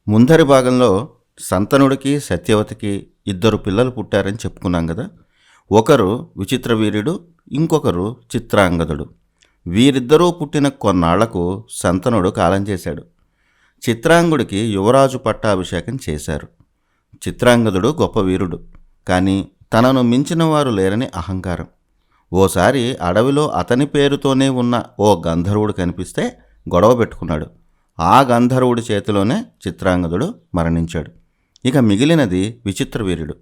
ముందరి భాగంలో సంతనుడికి సత్యవతికి ఇద్దరు పిల్లలు పుట్టారని చెప్పుకున్నాం కదా. ఒకరు విచిత్ర వీర్యుడు, ఇంకొకరు చిత్రాంగదుడు. వీరిద్దరూ పుట్టిన కొన్నాళ్లకు సంతనుడు కాలం చేశాడు. చిత్రాంగుడికి యువరాజు పట్టాభిషేకం చేశారు. చిత్రాంగదుడు గొప్ప వీరుడు, కానీ తనను మించిన వారు లేరని అహంకారం. ఓసారి అడవిలో అతని పేరుతోనే ఉన్న ఓ గంధర్వుడు కనిపిస్తే గొడవ పెట్టుకున్నాడు. ఆ గంధర్వుడి చేతిలోనే చిత్రాంగదుడు మరణించాడు. ఇక మిగిలినది విచిత్ర వీరుడు.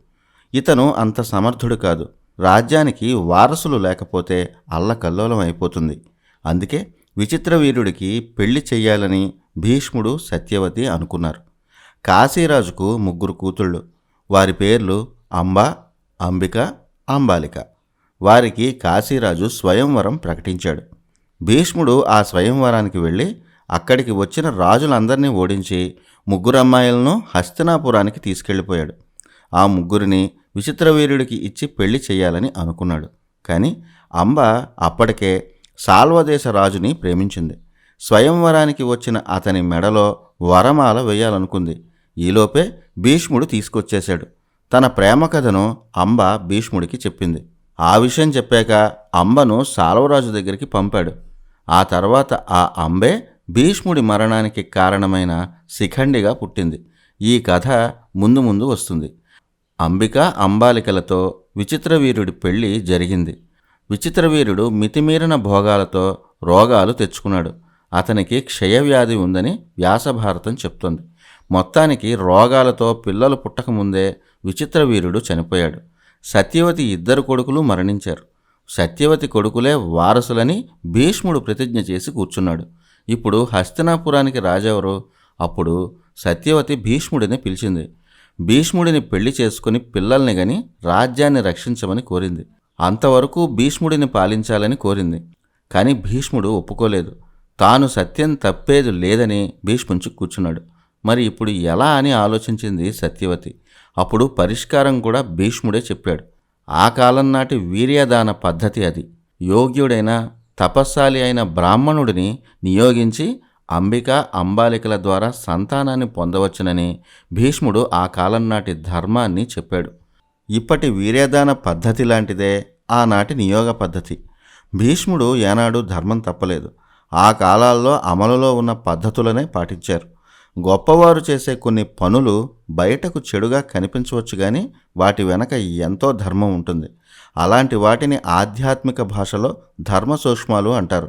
ఇతను అంత సమర్థుడు కాదు. రాజ్యానికి వారసులు లేకపోతే అల్లకల్లోలం అయిపోతుంది. అందుకే విచిత్ర వీరుడికి పెళ్లి చెయ్యాలని భీష్ముడు, సత్యవతి అనుకున్నారు. కాశీరాజుకు ముగ్గురు కూతుళ్ళు. వారి పేర్లు అంబ, అంబిక, అంబాలిక. వారికి కాశీరాజు స్వయంవరం ప్రకటించాడు. భీష్ముడు ఆ స్వయంవరానికి వెళ్ళి అక్కడికి వచ్చిన రాజులందరినీ ఓడించి ముగ్గురు అమ్మాయిలను హస్తినాపురానికి తీసుకెళ్ళిపోయాడు. ఆ ముగ్గురిని విచిత్రవీరుడికి ఇచ్చి పెళ్లి చేయాలని అనుకున్నాడు. కానీ అంబ అప్పటికే సాల్వదేశ రాజుని ప్రేమించింది. స్వయంవరానికి వచ్చిన అతని మెడలో వరమాల వేయాలనుకుంది. ఈలోపే భీష్ముడు తీసుకొచ్చేశాడు. తన ప్రేమ కథను అంబ భీష్ముడికి చెప్పింది. ఆ విషయం చెప్పాక అంబను సాల్వరాజు దగ్గరికి పంపాడు. ఆ తర్వాత ఆ అంబే భీష్ముడి మరణానికి కారణమైన శిఖండిగా పుట్టింది. ఈ కథ ముందు ముందు వస్తుంది. అంబిక, అంబాలికలతో విచిత్రవీరుడి పెళ్లి జరిగింది. విచిత్రవీరుడు మితిమీరిన భోగాలతో రోగాలు తెచ్చుకున్నాడు. అతనికి క్షయవ్యాధి ఉందని వ్యాసభారతం చెప్తోంది. మొత్తానికి రోగాలతో పిల్లలు పుట్టకముందే విచిత్రవీరుడు చనిపోయాడు. సత్యవతి ఇద్దరు కొడుకులు మరణించారు. సత్యవతి కొడుకులే వారసులని భీష్ముడు ప్రతిజ్ఞ చేసి కూర్చున్నాడు. ఇప్పుడు హస్తినాపురానికి రాజెవరు? అప్పుడు సత్యవతి భీష్ముడిని పిలిచింది. భీష్ముడిని పెళ్లి చేసుకుని పిల్లల్ని గని రాజ్యాన్ని రక్షించమని కోరింది. అంతవరకు భీష్ముడిని పాలించాలని కోరింది. కానీ భీష్ముడు ఒప్పుకోలేదు. తాను సత్యం తప్పేది లేదని భీష్ముంచి కూర్చున్నాడు. మరి ఇప్పుడు ఎలా అని ఆలోచించింది సత్యవతి. అప్పుడు పరిష్కారం కూడా భీష్ముడే చెప్పాడు. ఆ కాలం నాటి వీర్యదాన పద్ధతి అది. యోగ్యుడైన తపస్శాలి అయిన బ్రాహ్మణుడిని నియోగించి అంబిక, అంబాలికల ద్వారా సంతానాన్ని పొందవచ్చునని భీష్ముడు ఆ కాలం నాటి ధర్మాన్ని చెప్పాడు. ఇప్పటి వీర్యదాన పద్ధతి లాంటిదే ఆనాటి నియోగ పద్ధతి. భీష్ముడు ఏనాడు ధర్మం తప్పలేదు. ఆ కాలాల్లో అమలులో ఉన్న పద్ధతులనే పాటించారు. గొప్పవారు చేసే కొన్ని పనులు బయటకు చెడుగా కనిపించవచ్చు, కానీ వాటి వెనక ఎంతో ధర్మం ఉంటుంది. అలాంటి వాటిని ఆధ్యాత్మిక భాషలో ధర్మ సూక్ష్మాలు అంటారు.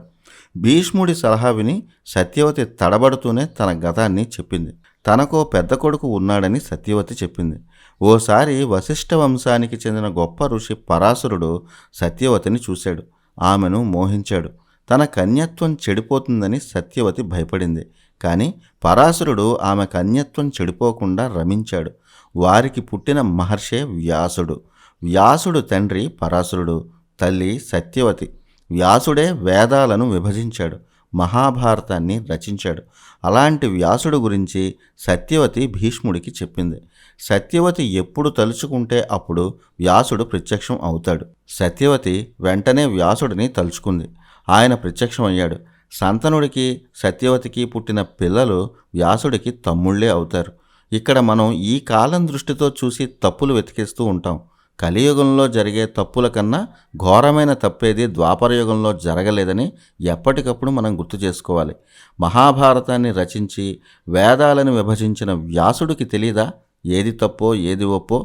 భీష్ముడి సలహా విని సత్యవతి తడబడుతూనే తన గతాన్ని చెప్పింది. తనకో పెద్ద కొడుకు ఉన్నాడని సత్యవతి చెప్పింది. ఓసారి వశిష్ఠ వంశానికి చెందిన గొప్ప ఋషి పరాశరుడు సత్యవతిని చూశాడు. ఆమెను మోహించాడు. తన కన్యత్వం చెడిపోతుందని సత్యవతి భయపడింది. కానీ పరాశరుడు ఆమె కన్యత్వం చెడిపోకుండా రమించాడు. వారికి పుట్టిన మహర్షే వ్యాసుడు. వ్యాసుడు తండ్రి పరాశరుడు, తల్లి సత్యవతి. వ్యాసుడే వేదాలను విభజించాడు, మహాభారతాన్ని రచించాడు. అలాంటి వ్యాసుడు గురించి సత్యవతి భీష్ముడికి చెప్పింది. సత్యవతి ఎప్పుడు తలుచుకుంటే అప్పుడు వ్యాసుడు ప్రత్యక్షం అవుతాడు. సత్యవతి వెంటనే వ్యాసుడిని తలుచుకుంది. ఆయన ప్రత్యక్షమయ్యాడు. సంతనుడికి సత్యవతికి పుట్టిన పిల్లలు వ్యాసుడికి తమ్ముళ్లే అవుతారు. ఇక్కడ మనం ఈ కాలం దృష్టితో చూసి తప్పులు వెతికేస్తూ ఉంటాం. కలియుగంలో జరిగే తప్పుల కన్నా ఘోరమైన తప్పేది ద్వాపరయుగంలో జరగలేదని ఎప్పటికప్పుడు మనం గుర్తు చేసుకోవాలి. మహాభారతాన్ని రచించి వేదాలను విభజించిన వ్యాసుడికి తెలీదా ఏది తప్పో ఏది ఒప్పో?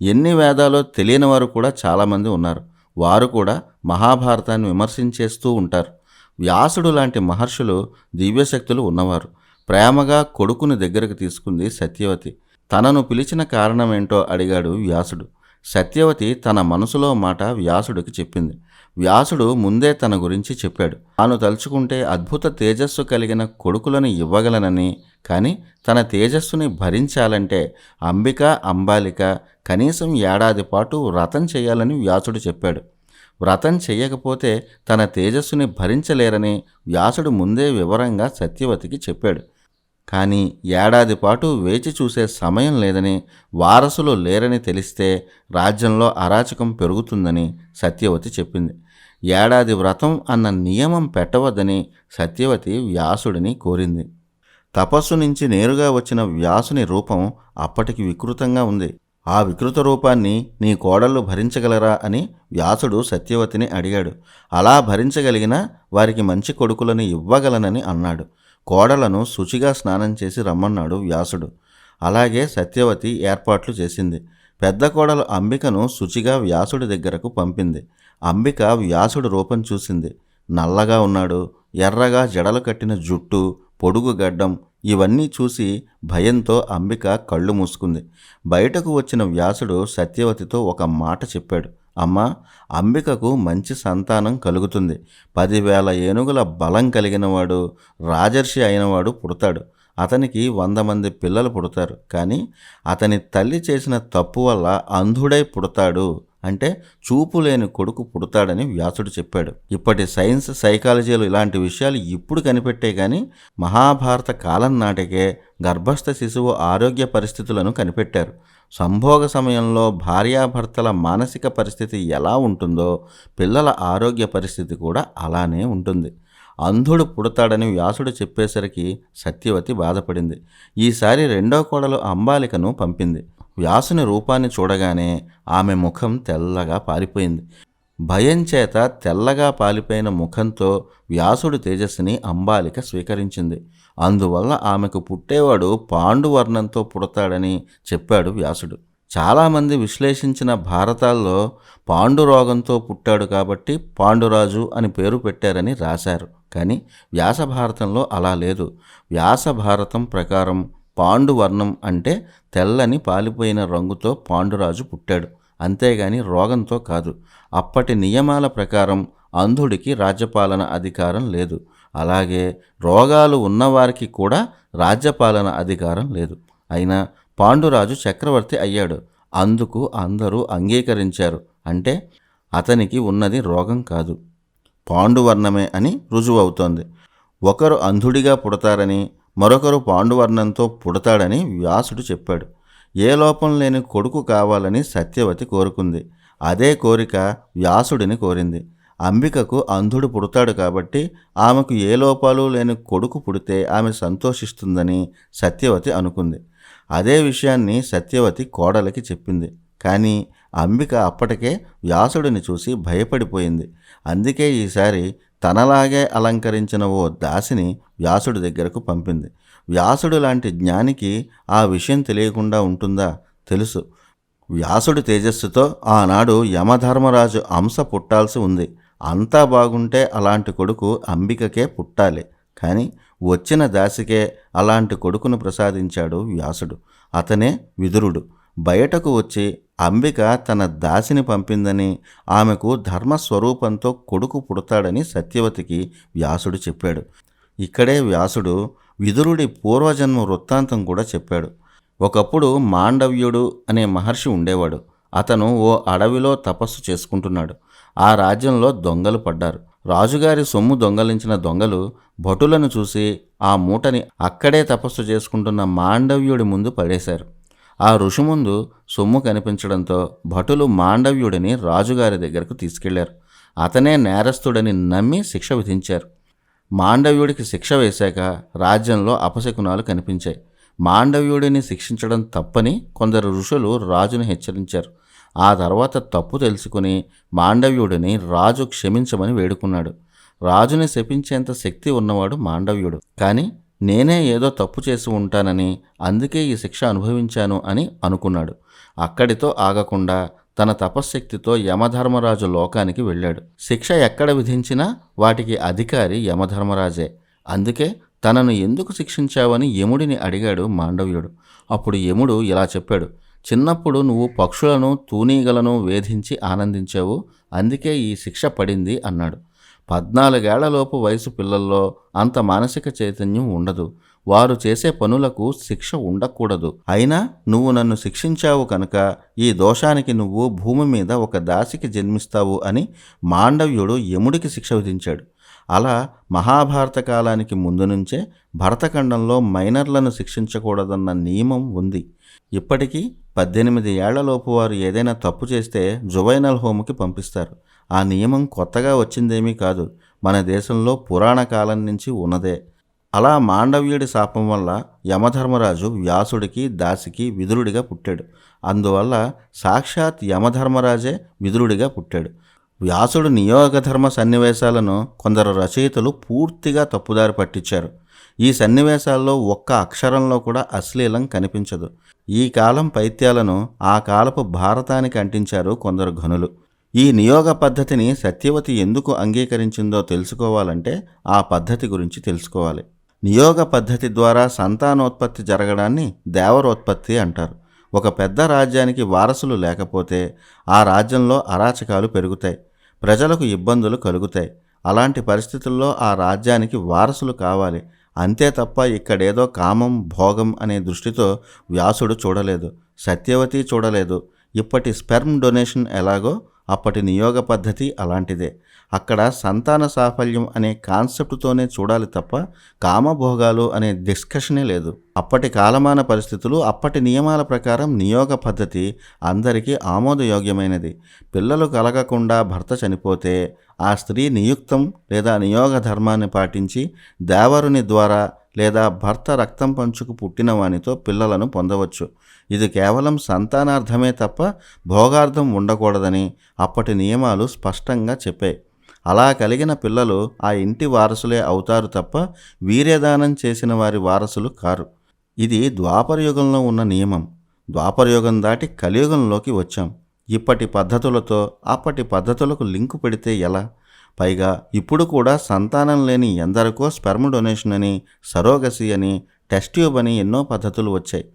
ఎన్ని వేదాలో తెలియని వారు కూడా చాలామంది ఉన్నారు. వారు కూడా మహాభారతాన్ని విమర్శించేస్తూ ఉంటారు. వ్యాసుడు లాంటి మహర్షులు దివ్యశక్తులు ఉన్నవారు. ప్రేమగా కొడుకుని దగ్గరకు తీసుకుంది సత్యవతి. తనను పిలిచిన కారణమేంటో అడిగాడు వ్యాసుడు. సత్యవతి తన మనసులో మాట వ్యాసుడికి చెప్పింది. వ్యాసుడు ముందే తన గురించి చెప్పాడు. తాను తలుచుకుంటే అద్భుత తేజస్సు కలిగిన కొడుకులను ఇవ్వగలనని, కానీ తన తేజస్సుని భరించాలంటే అంబిక, అంబాలిక కనీసం ఏడాది పాటు వ్రతం చేయాలని వ్యాసుడు చెప్పాడు. వ్రతం చెయ్యకపోతే తన తేజస్సుని భరించలేరని వ్యాసుడు ముందే వివరంగా సత్యవతికి చెప్పాడు. కానీ ఏడాది పాటు వేచి చూసే సమయం లేదని, వారసులు లేరని తెలిస్తే రాజ్యంలో అరాచకం పెరుగుతుందని సత్యవతి చెప్పింది. ఏడాది వ్రతం అన్న నియమం పెట్టవద్దని సత్యవతి వ్యాసుడిని కోరింది. తపస్సు నుంచి నేరుగా వచ్చిన వ్యాసుని రూపం అప్పటికి వికృతంగా ఉంది. ఆ వికృత రూపాన్ని నీ కోడళ్ళు భరించగలరా అని వ్యాసుడు సత్యవతిని అడిగాడు. అలా భరించగలిగినా వారికి మంచి కొడుకులను ఇవ్వగలనని అన్నాడు. కోడలను శుచిగా స్నానం చేసి రమ్మన్నాడు వ్యాసుడు. అలాగే సత్యవతి ఏర్పాట్లు చేసింది. పెద్ద కోడలు అంబికను శుచిగా వ్యాసుడి దగ్గరకు పంపింది. అంబిక వ్యాసుడు రూపం చూసింది. నల్లగా ఉన్నాడు. ఎర్రగా జడలు కట్టిన జుట్టు, పొడుగు గడ్డం ఇవన్నీ చూసి భయంతో అంబిక కళ్ళు మూసుకుంది. బయటకు వచ్చిన వ్యాసుడు సత్యవతితో ఒక మాట చెప్పాడు. అమ్మా, అంబికకు మంచి సంతానం కలుగుతుంది. 10,000 ఏనుగుల బలం కలిగినవాడు, రాజర్షి అయినవాడు పుడతాడు. అతనికి 100 మంది పిల్లలు పుడతారు. కానీ అతని తల్లి చేసిన తప్పు వల్ల అంధుడై పుడతాడు, అంటే చూపు లేని కొడుకు పుడతాడని వ్యాసుడు చెప్పాడు. ఇప్పటి సైన్స్, సైకాలజీలు ఇలాంటి విషయాలు ఇప్పుడు కనిపెట్టే కానీ మహాభారత కాలం నాటికే గర్భస్థ శిశువు ఆరోగ్య పరిస్థితులను కనిపెట్టారు. సంభోగ సమయంలో భార్యాభర్తల మానసిక పరిస్థితి ఎలా ఉంటుందో పిల్లల ఆరోగ్య పరిస్థితి కూడా అలానే ఉంటుంది. అంధుడు పుడతాడని వ్యాసుడు చెప్పేసరికి సత్యవతి బాధపడింది. ఈసారి రెండో కోడలు అంబాలికను పంపింది. వ్యాసుని రూపాన్ని చూడగానే ఆమె ముఖం తెల్లగా పాలిపోయింది. భయం చేత తెల్లగా పాలిపోయిన ముఖంతో వ్యాసుడి తేజస్సుని అంబాలిక స్వీకరించింది. అందువల్ల ఆమెకు పుట్టేవాడు పాండువర్ణంతో పుడతాడని చెప్పాడు వ్యాసుడు. చాలామంది విశ్లేషించిన భారతాల్లో పాండురోగంతో పుట్టాడు కాబట్టి పాండురాజు అని పేరు పెట్టారని రాశారు. కానీ వ్యాస భారతంలో అలా లేదు. వ్యాస భారతం ప్రకారం పాండువర్ణం అంటే తెల్లని పాలిపోయిన రంగుతో పాండురాజు పుట్టాడు, అంతేగాని రోగంతో కాదు. అప్పటి నియమాల ప్రకారం అంధుడికి రాజ్యపాలన అధికారం లేదు. అలాగే రోగాలు ఉన్నవారికి కూడా రాజ్యపాలన అధికారం లేదు. అయినా పాండురాజు చక్రవర్తి అయ్యాడు. అందుకు అందరూ అంగీకరించారు. అంటే అతనికి ఉన్నది రోగం కాదు, పాండువర్ణమే అని రుజువవుతోంది. ఒకరు అంధుడిగా పుడతారని, మరొకరు పాండువర్ణంతో పుడతాడని వ్యాసుడు చెప్పాడు. ఏ లోపం లేని కొడుకు కావాలని సత్యవతి కోరుకుంది. అదే కోరిక వ్యాసుడిని కోరింది. అంబికకు అంధుడు పుడతాడు కాబట్టి ఆమెకు ఏ లోపాలు లేని కొడుకు పుడితే ఆమె సంతోషిస్తుందని సత్యవతి అనుకుంది. అదే విషయాన్ని సత్యవతి కోడలికి చెప్పింది. కానీ అంబిక అప్పటికే వ్యాసుడిని చూసి భయపడిపోయింది. అందుకే ఈసారి తనలాగే అలంకరించిన ఓ దాసిని వ్యాసుడి దగ్గరకు పంపింది. వ్యాసుడు లాంటి జ్ఞానికి ఆ విషయం తెలియకుండా ఉంటుందా? తెలుసు. వ్యాసుడి తేజస్సుతో ఆనాడు యమధర్మరాజు అంశ పుట్టాల్సి ఉంది. అంతా బాగుంటే అలాంటి కొడుకు అంబికకే పుట్టాలి. కానీ వచ్చిన దాసికే అలాంటి కొడుకును ప్రసాదించాడు వ్యాసుడు. అతనే విదురుడు. బయటకు వచ్చి అంబిక తన దాసిని పంపిందని, ఆమెకు ధర్మస్వరూపంతో కొడుకు పుడతాడని సత్యవతికి వ్యాసుడు చెప్పాడు. ఇక్కడే వ్యాసుడు విదురుడి పూర్వజన్మ వృత్తాంతం కూడా చెప్పాడు. ఒకప్పుడు మాండవ్యుడు అనే మహర్షి ఉండేవాడు. అతను ఓ అడవిలో తపస్సు చేసుకుంటున్నాడు. ఆ రాజ్యంలో దొంగలు పడ్డారు. రాజుగారి సొమ్ము దొంగలించిన దొంగలు భటులను చూసి ఆ మూటని అక్కడే తపస్సు చేసుకుంటున్న మాండవ్యుడి ముందు పడేశారు. ఆ ఋషి ముందు సొమ్ము కనిపించడంతో భటులు మాండవ్యుడిని రాజుగారి దగ్గరకు తీసుకెళ్లారు. అతనే నేరస్తుడని నమ్మి శిక్ష విధించారు. మాండవ్యుడికి శిక్ష వేశాక రాజ్యంలో అపశకునాలు కనిపించాయి. మాండవ్యుడిని శిక్షించడం తప్పని కొందరు ఋషులు రాజును హెచ్చరించారు. ఆ తర్వాత తప్పు తెలుసుకుని మాండవ్యుడిని రాజు క్షమించమని వేడుకున్నాడు. రాజుని శపించేంత శక్తి ఉన్నవాడు మాండవ్యుడు. కానీ నేనే ఏదో తప్పు చేసి ఉంటానని, అందుకే ఈ శిక్ష అనుభవించాను అని అనుకున్నాడు. అక్కడితో ఆగకుండా తన తపశ్శక్తితో యమధర్మరాజు లోకానికి వెళ్ళాడు. శిక్ష ఎక్కడ విధించినా వాటికి అధికారి యమధర్మరాజే. అందుకే తనను ఎందుకు శిక్షించావని యముడిని అడిగాడు మాండవ్యుడు. అప్పుడు యముడు ఇలా చెప్పాడు. చిన్నప్పుడు నువ్వు పక్షులను, తూనీగలను వేధించి ఆనందించావు, అందుకే ఈ శిక్ష పడింది అన్నాడు. 14 ఏళ్లలోపు వయసు పిల్లల్లో అంత మానసిక చైతన్యం ఉండదు. వారు చేసే పనులకు శిక్ష ఉండకూడదు. అయినా నువ్వు నన్ను శిక్షించావు కనుక ఈ దోషానికి నువ్వు భూమి మీద ఒక దాసికి జన్మిస్తావు అని మాండవ్యుడు యముడికి శిక్ష విధించాడు. అలా మహాభారత కాలానికి ముందు నుంచే భరతఖండంలో మైనర్లను శిక్షించకూడదన్న నియమం ఉంది. ఇప్పటికీ 18 ఏళ్లలోపు వారు ఏదైనా తప్పు చేస్తే జువైనల్ హోమ్కి పంపిస్తారు. ఆ నియమం కొత్తగా వచ్చిందేమీ కాదు, మన దేశంలో పురాణ కాలం నుంచి ఉన్నదే. అలా మాండవ్యుడి శాపం వల్ల యమధర్మరాజు వ్యాసుడికి, దాసికి విదురుడిగా పుట్టాడు. అందువల్ల సాక్షాత్ యమధర్మరాజే విదురుడిగా పుట్టాడు. వ్యాసుడు నియోగధర్మ సన్నివేశాలను కొందరు రచయితలు పూర్తిగా తప్పుదారి పట్టించారు. ఈ సన్నివేశాల్లో ఒక్క అక్షరంలో కూడా అశ్లీలం కనిపించదు. ఈ కాలం పైత్యాలను ఆ కాలపు భారతానికి అంటించారు కొందరు ఘనులు. ఈ నియోగ పద్ధతిని సత్యవతి ఎందుకు అంగీకరించిందో తెలుసుకోవాలంటే ఆ పద్ధతి గురించి తెలుసుకోవాలి. నియోగ పద్ధతి ద్వారా సంతానోత్పత్తి జరగడాన్ని దేవరోత్పత్తి అంటారు. ఒక పెద్ద రాజ్యానికి వారసులు లేకపోతే ఆ రాజ్యంలో అరాచకాలు పెరుగుతాయి, ప్రజలకు ఇబ్బందులు కలుగుతాయి. అలాంటి పరిస్థితుల్లో ఆ రాజ్యానికి వారసులు కావాలి. అంతే తప్ప ఇక్కడేదో కామం, భోగం అనే దృష్టితో వ్యాసుడు చూడలేదు, సత్యవతి చూడలేదు. ఇప్పటి స్పెర్మ్ డొనేషన్ ఎలాగో అప్పటి నియోగ పద్ధతి అలాంటిదే. అక్కడ సంతాన సాఫల్యం అనే కాన్సెప్ట్తోనే చూడాలి తప్ప కామభోగాలు అనే డిస్కషనే లేదు. అప్పటి కాలమాన పరిస్థితులు, అప్పటి నియమాల ప్రకారం నియోగ పద్ధతి అందరికీ ఆమోదయోగ్యమైనది. పిల్లలు కలగకుండా భర్త చనిపోతే ఆ స్త్రీ నియుక్తం లేదా నియోగ ధర్మాన్ని పాటించి దేవరుని ద్వారా లేదా భర్త రక్తం పంచుకు పుట్టిన వానితో పిల్లలను పొందవచ్చు. ఇది కేవలం సంతానార్థమే తప్ప భోగార్థం ఉండకూడదని అప్పటి నియమాలు స్పష్టంగా చెప్పాయి. అలా కలిగిన పిల్లలు ఆ ఇంటి వారసులే అవుతారు తప్ప వీర్యదానం చేసిన వారి వారసులు కారు. ఇది ద్వాపరయుగంలో ఉన్న నియమం. ద్వాపరయుగం దాటి కలియుగంలోకి వచ్చాం. ఇప్పటి పద్ధతులతో అప్పటి పద్ధతులకు లింకు పెడితే ఎలా? పైగా ఇప్పుడు కూడా సంతానం లేని ఎందరికో స్పెర్మ్ డొనేషన్ అని, సరోగసి అని, టెస్ట్ ట్యూబ్ అని ఎన్నో పద్ధతులు వచ్చాయి.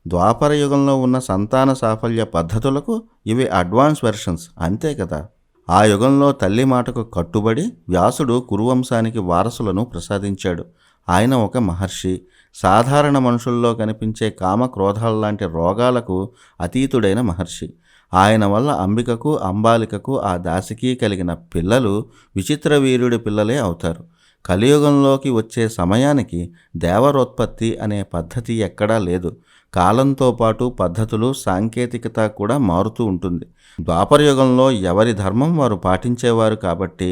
ద్వాపర యుగంలో ఉన్న సంతాన సాఫల్య పద్ధతులకు ఇవి అడ్వాన్స్ వెర్షన్స్ అంతే కదా. ఆ యుగంలో తల్లి మాటకు కట్టుబడి వ్యాసుడు కురువంశానికి వారసులను ప్రసాదించాడు. ఆయన ఒక మహర్షి. సాధారణ మనుషుల్లో కనిపించే కామక్రోధాల్లాంటి రోగాలకు అతీతుడైన మహర్షి. ఆయన వల్ల అంబికకు, అంబాలికకు, ఆ దాసికి కలిగిన పిల్లలు విచిత్ర వీర్యుడి పిల్లలే అవుతారు. కలియుగంలోకి వచ్చే సమయానికి దేవరోత్పత్తి అనే పద్ధతి ఎక్కడా లేదు. కాలంతో పాటు పద్ధతులు, సాంకేతికత కూడా మారుతూ ఉంటుంది. ద్వాపరయుగంలో ఎవరి ధర్మం వారు పాటించేవారు కాబట్టి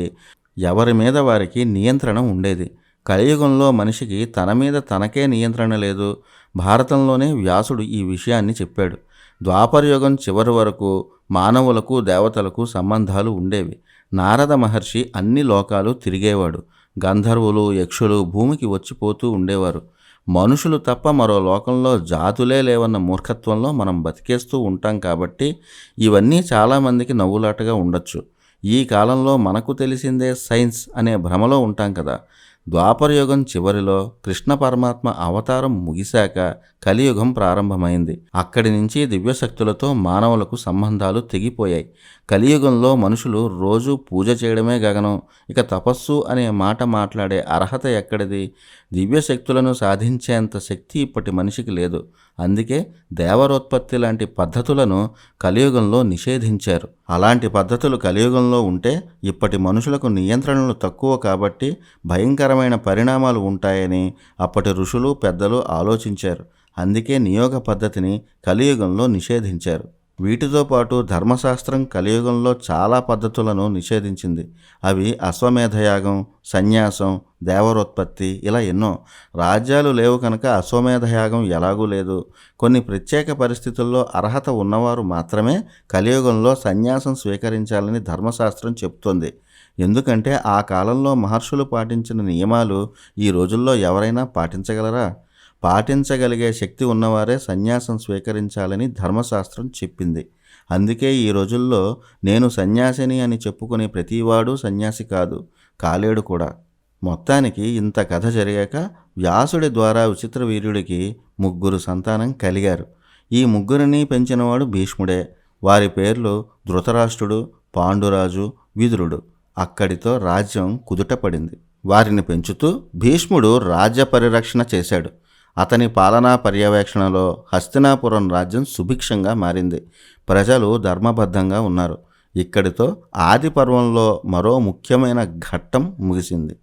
ఎవరి మీద వారికి నియంత్రణ ఉండేది. కలియుగంలో మనిషికి తన మీద తనకే నియంత్రణ లేదు. భారతంలోనే వ్యాసుడు ఈ విషయాన్ని చెప్పాడు. ద్వాపరయుగం చివరి వరకు మానవులకు, దేవతలకు సంబంధాలు ఉండేవి. నారద మహర్షి అన్ని లోకాలు తిరిగేవాడు. గంధర్వులు, యక్షులు భూమికి వచ్చిపోతూ ఉండేవారు. మనుషులు తప్ప మరో లోకంలో జాతులే లేవన్న మూర్ఖత్వంలో మనం బతికేస్తూ ఉంటాం కాబట్టి ఇవన్నీ చాలామందికి నవ్వులాటగా ఉండొచ్చు. ఈ కాలంలో మనకు తెలిసిందే సైన్స్ అనే భ్రమలో ఉంటాం కదా. ద్వాపరయుగం చివరిలో కృష్ణ పరమాత్మ అవతారం ముగిశాక కలియుగం ప్రారంభమైంది. అక్కడి నుంచి దివ్యశక్తులతో మానవులకు సంబంధాలు తెగిపోయాయి. కలియుగంలో మనుషులు రోజు పూజ చేయడమే గగనం. ఇక తపస్సు అనే మాట మాట్లాడే అర్హత ఎక్కడిది? దివ్యశక్తులను సాధించేంత శక్తి ఇప్పటి మనిషికి లేదు. అందుకే దేవరోత్పత్తి లాంటి పద్ధతులను కలియుగంలో నిషేధించారు. అలాంటి పద్ధతులు కలియుగంలో ఉంటే ఇప్పటి మనుషులకు నియంత్రణలు తక్కువ కాబట్టి భయంకరమైన పరిణామాలు ఉంటాయని అప్పటి ఋషులు, పెద్దలు ఆలోచించారు. అందుకే నియోగ పద్ధతిని కలియుగంలో నిషేధించారు. వీటితో పాటు ధర్మశాస్త్రం కలియుగంలో చాలా పద్ధతులను నిషేధించింది. అవి అశ్వమేధయాగం, సన్యాసం, దేవరోత్పత్తి ఇలా ఎన్నో. రాజ్యాలు లేవు కనుక అశ్వమేధయాగం ఎలాగూ లేదు. కొన్ని ప్రత్యేక పరిస్థితుల్లో అర్హత ఉన్నవారు మాత్రమే కలియుగంలో సన్యాసం స్వీకరించాలని ధర్మశాస్త్రం చెబుతోంది. ఎందుకంటే ఆ కాలంలో మహర్షులు పాటించిన నియమాలు ఈ రోజుల్లో ఎవరైనా పాటించగలరా? పాటించగలిగే శక్తి ఉన్నవారే సన్యాసం స్వీకరించాలని ధర్మశాస్త్రం చెప్పింది. అందుకే ఈ రోజుల్లో నేను సన్యాసిని అని చెప్పుకునే ప్రతివాడు సన్యాసి కాదు, కాలేడు కూడా. మొత్తానికి ఇంత కథ జరిగాక వ్యాసుడి ద్వారా విచిత్ర వీర్యుడికి 3 సంతానం కలిగారు. ఈ 3ని పెంచినవాడు భీష్ముడే. వారి పేర్లు ధృతరాష్ట్రుడు, పాండురాజు, విదురుడు. అక్కడితో రాజ్యం కుదుటపడింది. వారిని పెంచుతూ భీష్ముడు రాజ్య పరిరక్షణ చేశాడు. అతని పాలనా పర్యవేక్షణలో హస్తినాపురం రాజ్యం సుభిక్షంగా మారింది. ప్రజలు ధర్మబద్ధంగా ఉన్నారు. ఇక్కడితో ఆది పర్వంలో మరో ముఖ్యమైన ఘట్టం ముగిసింది.